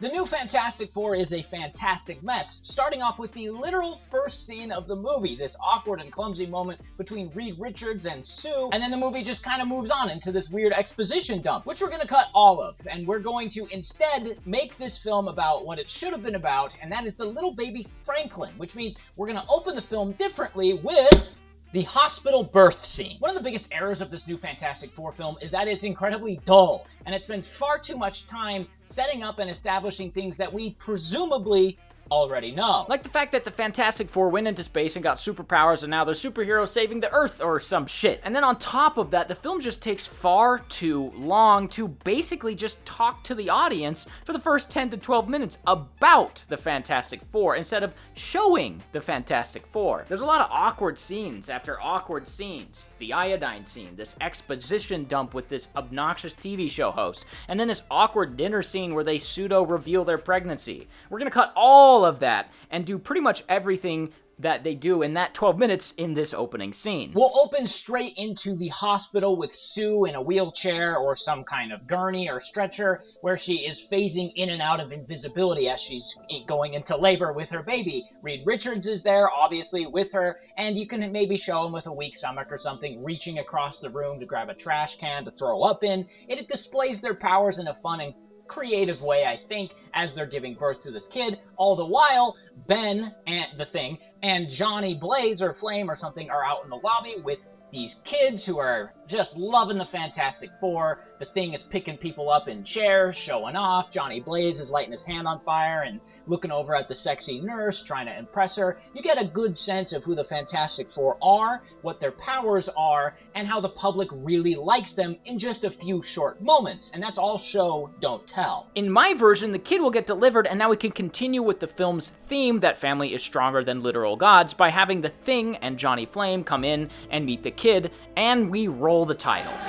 The new Fantastic Four is a fantastic mess, starting off with the literal first scene of the movie, this awkward and clumsy moment between Reed Richards and Sue, and then the movie just kind of moves on into this weird exposition dump, which we're going to cut all of, and we're going to instead make this film about what it should have been about, and that is the little baby Franklin, which means we're going to open the film differently with the hospital birth scene. One of the biggest errors of this new Fantastic Four film is that it's incredibly dull, and it spends far too much time setting up and establishing things that we presumably already know. Like the fact that the Fantastic Four went into space and got superpowers and now they're superheroes saving the Earth or some shit. And then on top of that, the film just takes far too long to basically just talk to the audience for the first 10 to 12 minutes about the Fantastic Four instead of showing the Fantastic Four. There's a lot of awkward scenes after awkward scenes. The iodine scene, this exposition dump with this obnoxious TV show host, and then this awkward dinner scene where they pseudo-reveal their pregnancy. We're gonna cut all of that and do pretty much everything that they do in that 12 minutes in this opening scene. We'll open straight into the hospital with Sue in a wheelchair or some kind of gurney or stretcher where she is phasing in and out of invisibility as she's going into labor with her baby. Reed Richards is there, obviously, with her, and you can maybe show him with a weak stomach or something reaching across the room to grab a trash can to throw up in. It displays their powers in a fun and creative way, I think, as they're giving birth to this kid. All the while, Ben and the Thing and Johnny Blaze or Flame or something are out in the lobby with these kids who are just loving the Fantastic Four. The Thing is picking people up in chairs, showing off. Johnny Blaze is lighting his hand on fire and looking over at the sexy nurse, trying to impress her. You get a good sense of who the Fantastic Four are, what their powers are, and how the public really likes them in just a few short moments. And that's all show, don't tell. In my version, the kid will get delivered, and now we can continue with the film's theme that family is stronger than literal gods by having the Thing and Johnny Flame come in and meet the kid, and we roll the titles.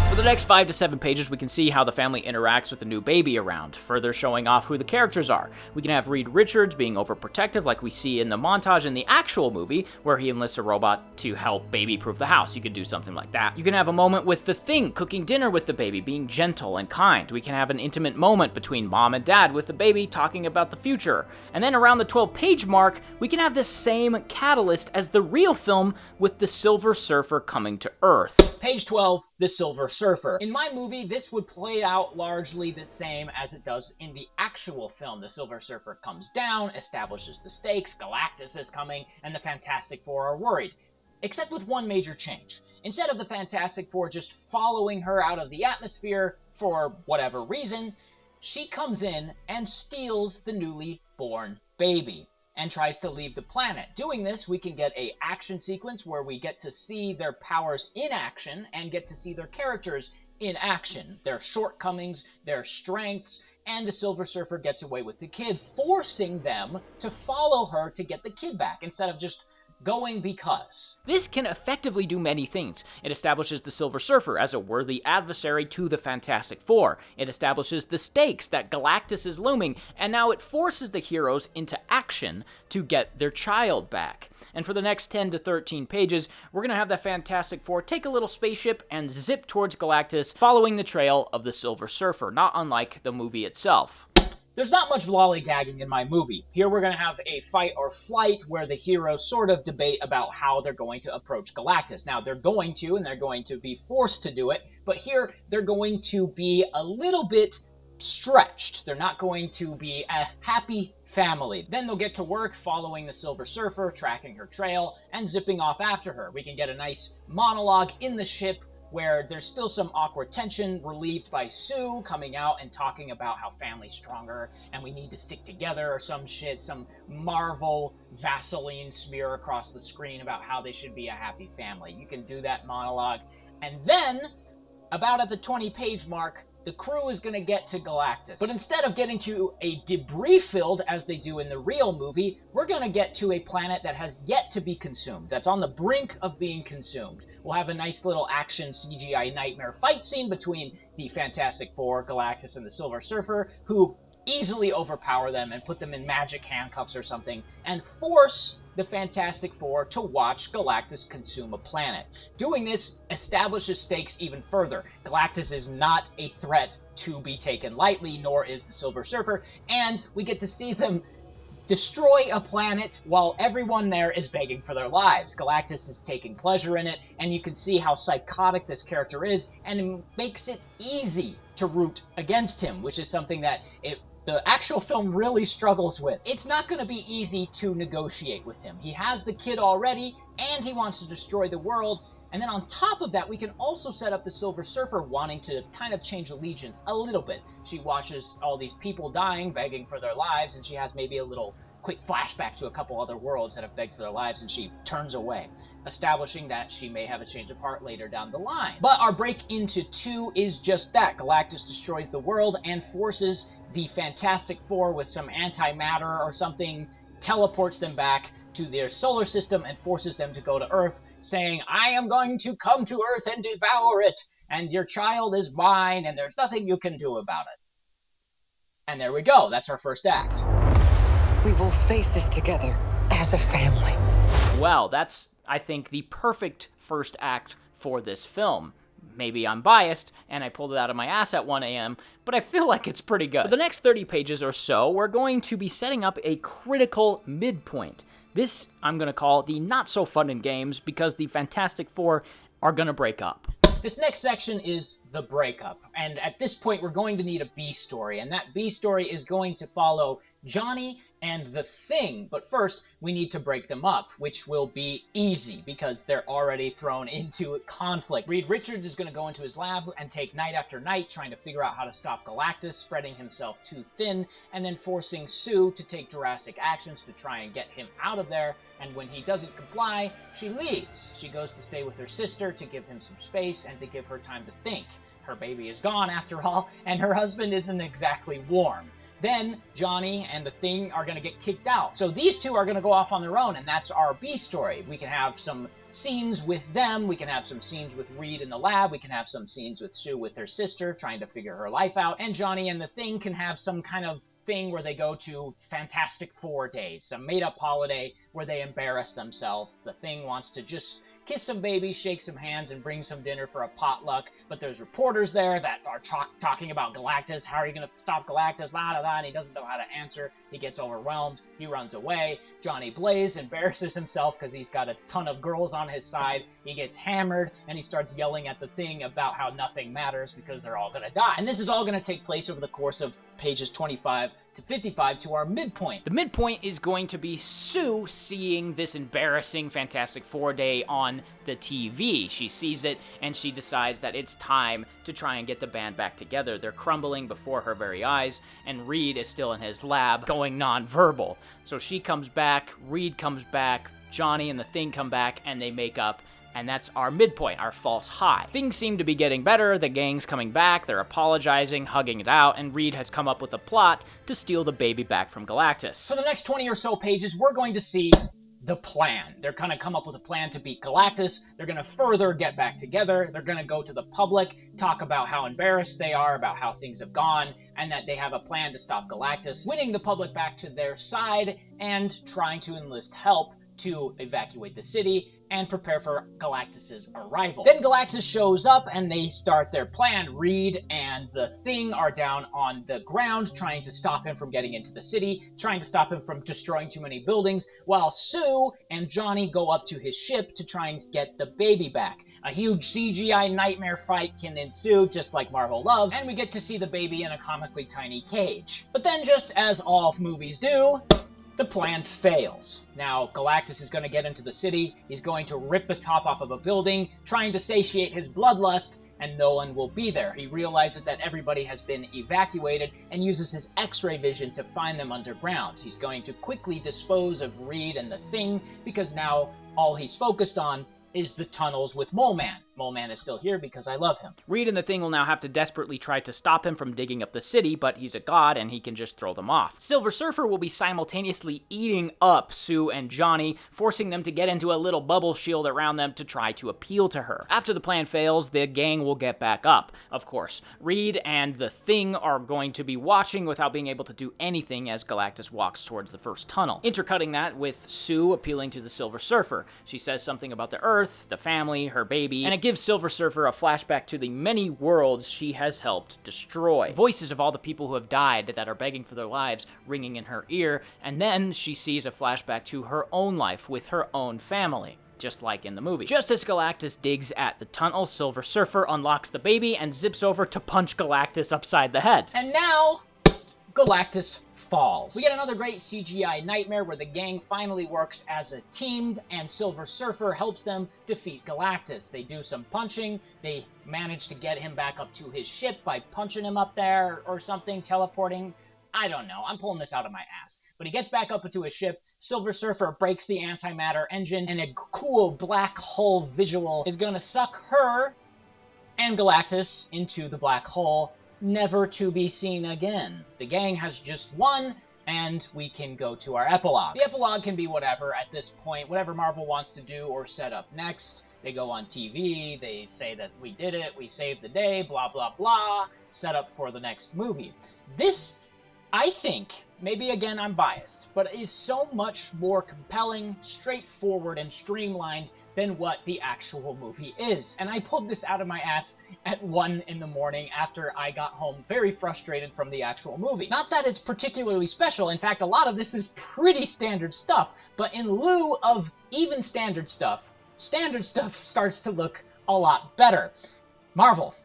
For the next 5 to 7 pages, we can see how the family interacts with the new baby around, further showing off who the characters are. We can have Reed Richards being overprotective like we see in the montage in the actual movie, where he enlists a robot to help baby-proof the house. You could do something like that. You can have a moment with the Thing cooking dinner with the baby, being gentle and kind. We can have an intimate moment between mom and dad with the baby talking about the future. And then around the 12-page mark, we can have the same catalyst as the real film with the Silver Surfer coming to Earth. Page 12, the Silver Surfer. In my movie, this would play out largely the same as it does in the actual film. The Silver Surfer comes down, establishes the stakes, Galactus is coming, and the Fantastic Four are worried. Except with one major change. Instead of the Fantastic Four just following her out of the atmosphere for whatever reason, she comes in and steals the newly born baby and tries to leave the planet. Doing this, we can get an action sequence where we get to see their powers in action and get to see their characters in action, their shortcomings, their strengths, and the Silver Surfer gets away with the kid, forcing them to follow her to get the kid back instead of just going because. This can effectively do many things. It establishes the Silver Surfer as a worthy adversary to the Fantastic Four. It establishes the stakes that Galactus is looming, and now it forces the heroes into action to get their child back. And for the next 10 to 13 pages, we're going to have the Fantastic Four take a little spaceship and zip towards Galactus, following the trail of the Silver Surfer, not unlike the movie itself. There's not much lollygagging in my movie. Here we're going to have a fight or flight where the heroes sort of debate about how they're going to approach Galactus. Now, they're going to, and they're going to be forced to do it, but here they're going to be a little bit stretched. They're not going to be a happy family. Then they'll get to work following the Silver Surfer, tracking her trail, and zipping off after her. We can get a nice monologue in the ship where there's still some awkward tension relieved by Sue coming out and talking about how family's stronger and we need to stick together or some shit, some Marvel Vaseline smear across the screen about how they should be a happy family. You can do that monologue. And then, about at the 20-page mark, the crew is going to get to Galactus. But instead of getting to a debris field, as they do in the real movie, we're going to get to a planet that has yet to be consumed, that's on the brink of being consumed. We'll have a nice little action CGI nightmare fight scene between the Fantastic Four, Galactus, and the Silver Surfer, who easily overpower them and put them in magic handcuffs or something, and force the Fantastic Four to watch Galactus consume a planet. Doing this establishes stakes even further. Galactus is not a threat to be taken lightly, nor is the Silver Surfer, and we get to see them destroy a planet while everyone there is begging for their lives. Galactus is taking pleasure in it, and you can see how psychotic this character is, and it makes it easy to root against him, which is something that the actual film really struggles with. It's not going to be easy to negotiate with him. He has the kid already, and he wants to destroy the world. And then on top of that, we can also set up the Silver Surfer wanting to kind of change allegiance a little bit. She watches all these people dying, begging for their lives, and she has maybe a little quick flashback to a couple other worlds that have begged for their lives, and she turns away, establishing that she may have a change of heart later down the line. But our break into 2 is just that. Galactus destroys the world and forces the Fantastic Four with some antimatter or something, teleports them back to their solar system and forces them to go to Earth, saying, I am going to come to Earth and devour it, and your child is mine, and there's nothing you can do about it. And there we go. That's our first act. We will face this together as a family. Well, that's, I think, the perfect first act for this film. Maybe I'm biased, and I pulled it out of my ass at 1 a.m., but I feel like it's pretty good. For the next 30 pages or so, we're going to be setting up a critical midpoint. This I'm going to call the not so fun and games, because the Fantastic Four are going to break up. This next section is the breakup, and at this point we're going to need a B story, and that B story is going to follow Johnny and the Thing, but first we need to break them up, which will be easy because they're already thrown into conflict. Reed Richards is going to go into his lab and take night after night trying to figure out how to stop Galactus, spreading himself too thin, and then forcing Sue to take drastic actions to try and get him out of there, and when he doesn't comply, she leaves. She goes to stay with her sister to give him some space and to give her time to think. Her baby is gone after all, and her husband isn't exactly warm. Then Johnny and the Thing are going to get kicked out. So these two are going to go off on their own, and that's our B story. We can have some scenes with them. We can have some scenes with Reed in the lab. We can have some scenes with Sue with her sister trying to figure her life out. And Johnny and the Thing can have some kind of thing where they go to Fantastic Four days, some made-up holiday where they embarrass themselves. The Thing wants to just kiss some babies, shake some hands, and bring some dinner for a potluck, but there's reporters there that are talking about Galactus. How are you going to stop Galactus? La da da, and he doesn't know how to answer. He gets overwhelmed. He runs away. Johnny Blaze embarrasses himself because he's got a ton of girls on his side. He gets hammered, and he starts yelling at the Thing about how nothing matters because they're all going to die. And this is all going to take place over the course of pages 25 to 55 to our midpoint. The midpoint is going to be Sue seeing this embarrassing Fantastic Four day on the TV. She sees it and she decides that it's time to try and get the band back together. They're crumbling before her very eyes, and Reed is still in his lab going non-verbal. So she comes back, Reed comes back, Johnny and the Thing come back, and they make up. And that's our midpoint, our false high. Things seem to be getting better, the gang's coming back, they're apologizing, hugging it out, and Reed has come up with a plot to steal the baby back from Galactus. For the next 20 or so pages, we're going to see the plan. They're going to come up with a plan to beat Galactus. They're going to further get back together. They're going to go to the public, talk about how embarrassed they are, about how things have gone, and that they have a plan to stop Galactus, winning the public back to their side and trying to enlist help to evacuate the city and prepare for Galactus's arrival. Then Galactus shows up and they start their plan. Reed and the Thing are down on the ground trying to stop him from getting into the city, trying to stop him from destroying too many buildings, while Sue and Johnny go up to his ship to try and get the baby back. A huge CGI nightmare fight can ensue, just like Marvel loves, and we get to see the baby in a comically tiny cage. But then, just as all movies do, the plan fails. Now, Galactus is going to get into the city, he's going to rip the top off of a building, trying to satiate his bloodlust, and no one will be there. He realizes that everybody has been evacuated and uses his X-ray vision to find them underground. He's going to quickly dispose of Reed and the Thing, because now all he's focused on is the tunnels with Mole Man. Mole Man is still here because I love him. Reed and the Thing will now have to desperately try to stop him from digging up the city, but he's a god and he can just throw them off. Silver Surfer will be simultaneously eating up Sue and Johnny, forcing them to get into a little bubble shield around them to try to appeal to her. After the plan fails, the gang will get back up. Of course, Reed and the Thing are going to be watching without being able to do anything as Galactus walks towards the first tunnel. Intercutting that with Sue appealing to the Silver Surfer. She says something about the Earth, the family, her baby, and it gives Silver Surfer a flashback to the many worlds she has helped destroy. Voices of all the people who have died that are begging for their lives ringing in her ear, and then she sees a flashback to her own life with her own family, just like in the movie. Just as Galactus digs at the tunnel, Silver Surfer unlocks the baby and zips over to punch Galactus upside the head. And now, Galactus falls. We get another great CGI nightmare where the gang finally works as a team and Silver Surfer helps them defeat Galactus. They do some punching, they manage to get him back up to his ship by punching him up there or something, teleporting. I don't know, I'm pulling this out of my ass. But he gets back up into his ship, Silver Surfer breaks the antimatter engine, and a cool black hole visual is gonna suck her and Galactus into the black hole, never to be seen again. The gang has just won, and we can go to our epilogue. The epilogue can be whatever at this point, whatever Marvel wants to do or set up next. They go on TV, they say that we did it, we saved the day, blah, blah, blah, set up for the next movie. This, I think, maybe again I'm biased, but is so much more compelling, straightforward, and streamlined than what the actual movie is. And I pulled this out of my ass at 1 in the morning after I got home very frustrated from the actual movie. Not that it's particularly special, in fact a lot of this is pretty standard stuff, but in lieu of even standard stuff starts to look a lot better. Marvel,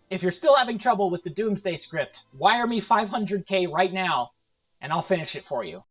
if you're still having trouble with the Doomsday script, wire me $500K right now, and I'll finish it for you.